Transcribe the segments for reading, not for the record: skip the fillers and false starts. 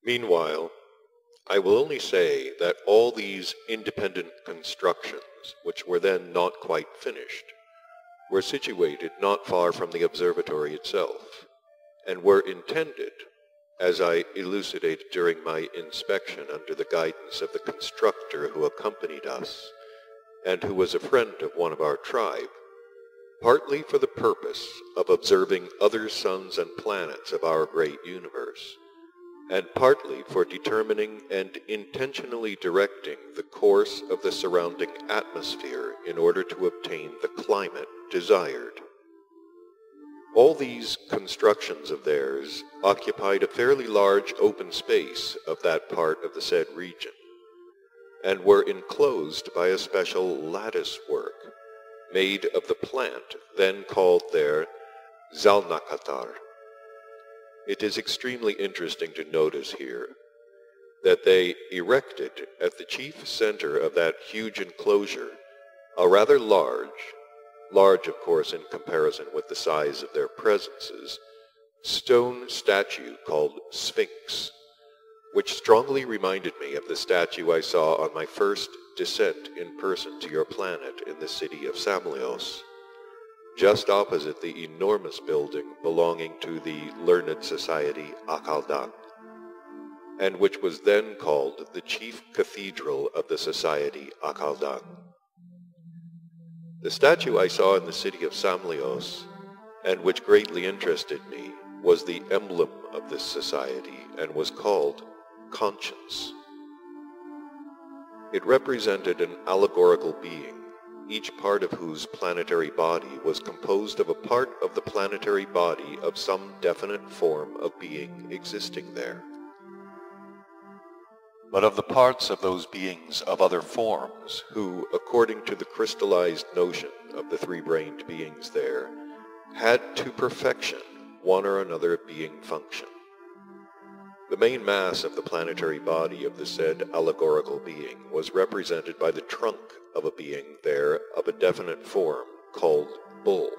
Meanwhile, I will only say that all these independent constructions, which were then not quite finished, were situated not far from the observatory itself, and were intended, as I elucidated during my inspection under the guidance of the constructor who accompanied us, and who was a friend of one of our tribe, partly for the purpose of observing other suns and planets of our great universe, and partly for determining and intentionally directing the course of the surrounding atmosphere in order to obtain the climate desired. All these constructions of theirs occupied a fairly large open space of that part of the said region, and were enclosed by a special lattice work made of the plant then called there Zalnakatar. It is extremely interesting to notice here that they erected at the chief center of that huge enclosure a rather large of course in comparison with the size of their presences, stone statue called Sphinx, which strongly reminded me of the statue I saw on my first descent in person to your planet in the city of Samlios, just opposite the enormous building belonging to the learned society Akaldan, and which was then called the chief cathedral of the society Akaldan. The statue I saw in the city of Samlios, and which greatly interested me, was the emblem of this society and was called Conscience. It represented an allegorical being, each part of whose planetary body was composed of a part of the planetary body of some definite form of being existing there, but of the parts of those beings of other forms, who, according to the crystallized notion of the three-brained beings there, had to perfection one or another being function. The main mass of the planetary body of the said allegorical being was represented by the trunk of a being there of a definite form called bull.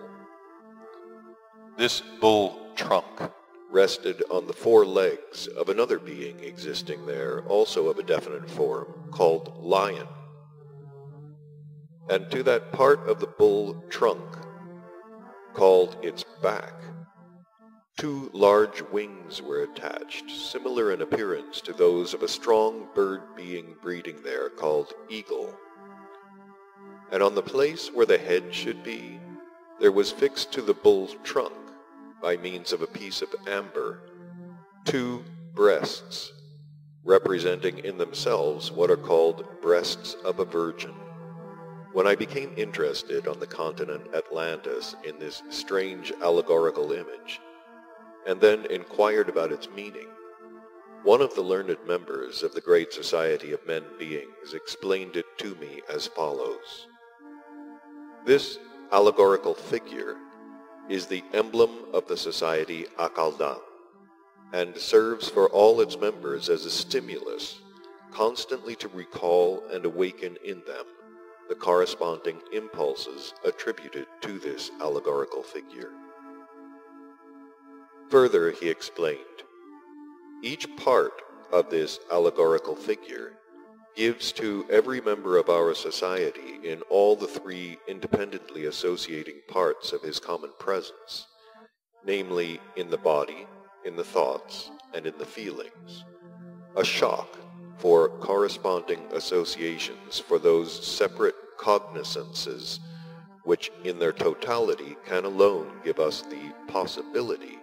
This bull trunk rested on the four legs of another being existing there, also of a definite form, called lion. And to that part of the bull trunk, called its back, two large wings were attached, similar in appearance to those of a strong bird being breeding there, called eagle. And on the place where the head should be, there was fixed to the bull's trunk, by means of a piece of amber, two breasts, representing in themselves what are called breasts of a virgin. When I became interested on the continent Atlantis in this strange allegorical image, and then inquired about its meaning, one of the learned members of the Great Society of Men Beings explained it to me as follows. This allegorical figure is the emblem of the society Akaldan, and serves for all its members as a stimulus, constantly to recall and awaken in them the corresponding impulses attributed to this allegorical figure. Further, he explained, each part of this allegorical figure gives to every member of our society in all the three independently associating parts of his common presence, namely in the body, in the thoughts, and in the feelings, a shock for corresponding associations for those separate cognizances which in their totality can alone give us the possibility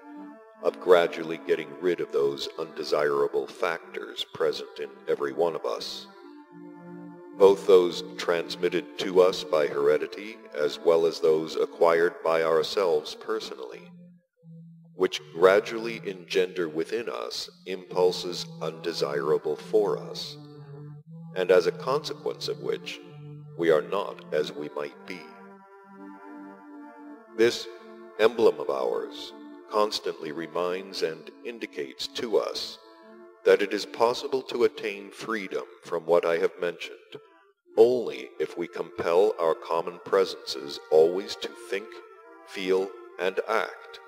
of gradually getting rid of those undesirable factors present in every one of us, both those transmitted to us by heredity as well as those acquired by ourselves personally, which gradually engender within us impulses undesirable for us, and as a consequence of which we are not as we might be. This emblem of ours constantly reminds and indicates to us that it is possible to attain freedom from what I have mentioned only if we compel our common presences always to think, feel, and act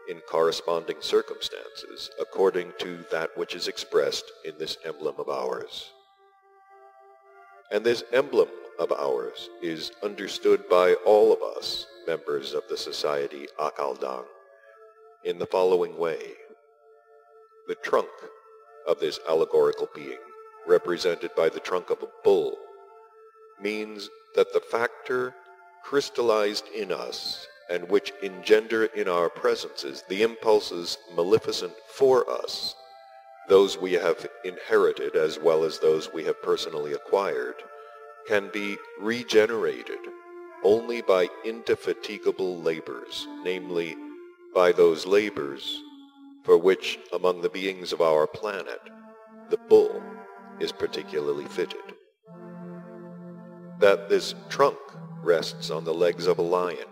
in corresponding circumstances according to that which is expressed in this emblem of ours. And this emblem of ours is understood by all of us, members of the society Akaldang, in the following way. The trunk of this allegorical being, represented by the trunk of a bull, means that the factor crystallized in us and which engender in our presences the impulses maleficent for us, those we have inherited as well as those we have personally acquired, can be regenerated only by indefatigable labors, namely, by those labors for which, among the beings of our planet, the bull is particularly fitted. That this trunk rests on the legs of a lion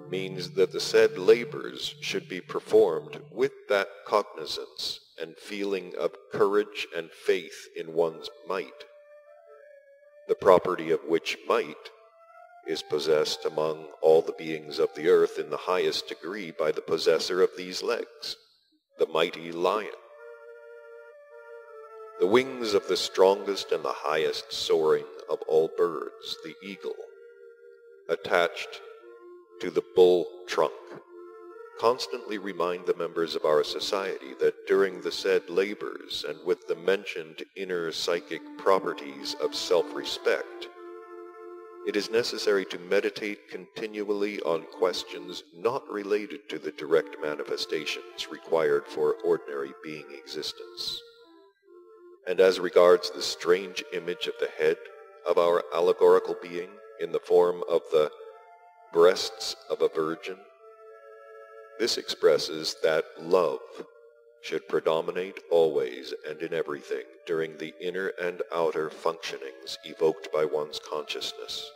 means that the said labors should be performed with that cognizance and feeling of courage and faith in one's might, the property of which might is possessed among all the beings of the earth in the highest degree by the possessor of these legs, the mighty lion. The wings of the strongest and the highest soaring of all birds, the eagle, attached to the bull trunk, constantly remind the members of our society that during the said labors and with the mentioned inner psychic properties of self-respect, it is necessary to meditate continually on questions not related to the direct manifestations required for ordinary being existence. And as regards the strange image of the head of our allegorical being in the form of the breasts of a virgin, this expresses that love should predominate always and in everything during the inner and outer functionings evoked by one's consciousness.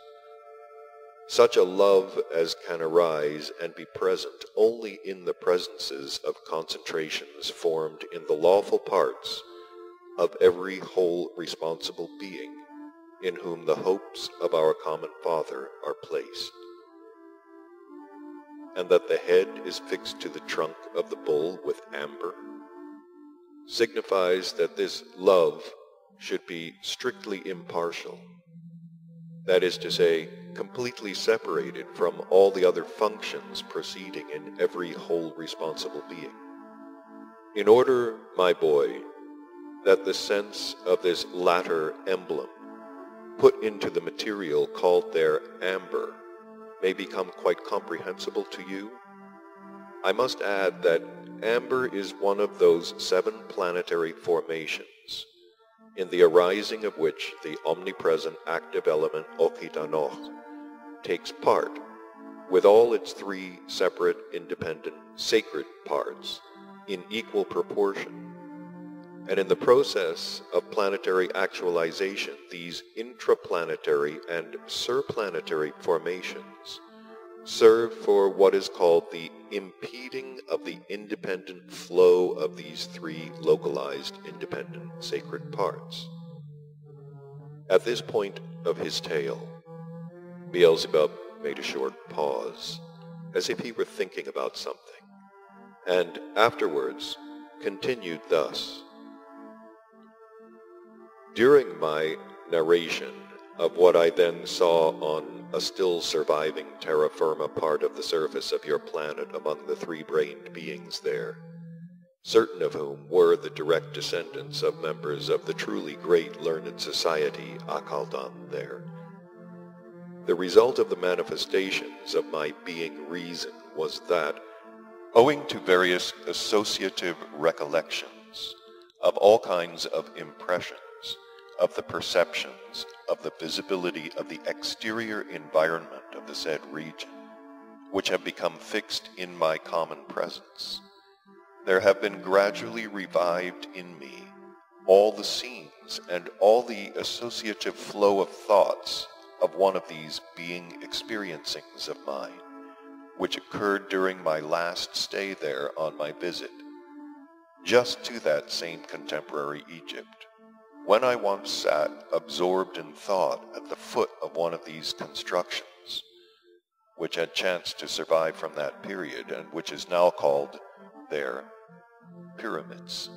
Such a love as can arise and be present only in the presences of concentrations formed in the lawful parts of every whole responsible being in whom the hopes of our common Father are placed. And that the head is fixed to the trunk of the bull with amber, signifies that this love should be strictly impartial, that is to say, completely separated from all the other functions proceeding in every whole responsible being. In order, my boy, that the sense of this latter emblem put into the material called there amber may become quite comprehensible to you, I must add that amber is one of those 7 planetary formations, in the arising of which the omnipresent active element Okitanoch takes part, with all its 3 separate, independent, sacred parts, in equal proportion. And in the process of planetary actualization, these intraplanetary and surplanetary formations serve for what is called the impeding of the independent flow of these 3 localized, independent, sacred parts. At this point of his tale, Beelzebub made a short pause, as if he were thinking about something, and afterwards continued thus. During my narration of what I then saw on a still surviving terra firma part of the surface of your planet among the 3-brained beings there, certain of whom were the direct descendants of members of the truly great learned society Akaldang there, the result of the manifestations of my being reason was that, owing to various associative recollections of all kinds of impressions, of the perceptions, of the visibility of the exterior environment of the said region, which have become fixed in my common presence, there have been gradually revived in me all the scenes and all the associative flow of thoughts of one of these being experiencings of mine, which occurred during my last stay there on my visit, just to that same contemporary Egypt, when I once sat absorbed in thought at the foot of one of these constructions, which had chanced to survive from that period, and which is now called their pyramids.